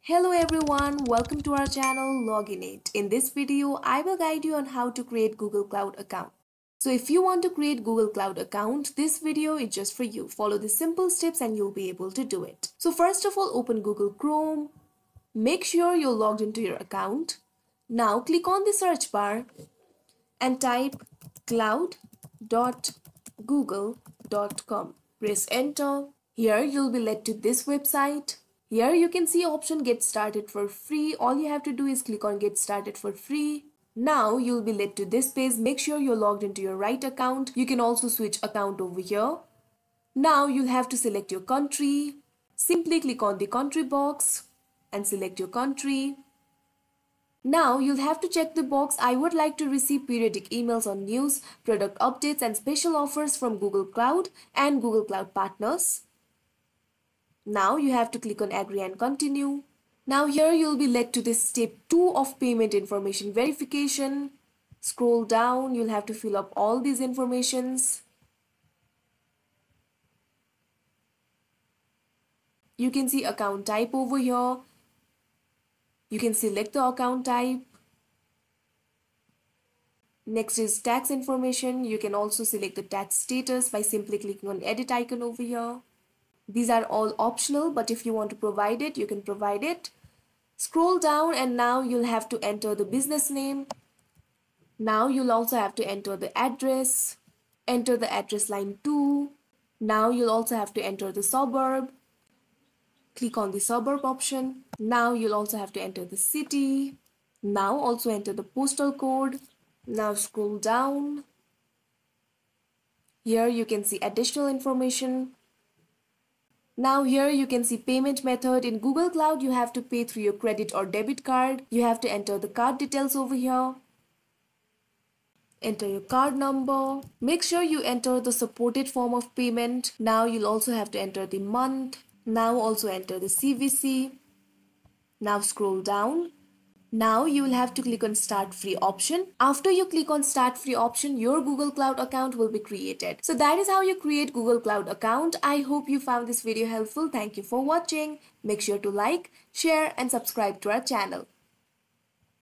Hello everyone, welcome to our channel Login It. In this video, I will guide you on how to create Google Cloud account. So if you want to create Google Cloud account, this video is just for you. Follow the simple steps and you'll be able to do it. So first of all, open Google Chrome. Make sure you're logged into your account. Now click on the search bar and type cloud.google.com. Press enter. Here you'll be led to this website. Here you can see option get started for free. All you have to do is click on get started for free. Now you'll be led to this page. Make sure you're logged into your right account. You can also switch account over here. Now you'll have to select your country. Simply click on the country box and select your country. Now you'll have to check the box I would like to receive periodic emails on news, product updates and special offers from Google Cloud and Google Cloud partners. Now you have to click on agree and continue. Now here you'll be led to this step 2 of payment information verification. Scroll down, you'll have to fill up all these informations. You can see account type over here. You can select the account type. Next is tax information. You can also select the tax status by simply clicking on edit icon over here. These are all optional, but if you want to provide it, you can provide it. Scroll down and now you'll have to enter the business name. Now you'll also have to enter the address. Enter the address line 2. Now you'll also have to enter the suburb. Click on the suburb option. Now you'll also have to enter the city. Now also enter the postal code. Now scroll down. Here you can see additional information. Now here you can see payment method. In Google Cloud you have to pay through your credit or debit card. You have to enter the card details over here. Enter your card number. Make sure you enter the supported form of payment. Now you'll also have to enter the month. Now also enter the CVC. Now scroll down. Now you will have to click on start free option. After you click on start free option, your Google Cloud account will be created. So that is how you create Google Cloud account. I hope you found this video helpful. Thank you for watching. Make sure to like, share and subscribe to our channel.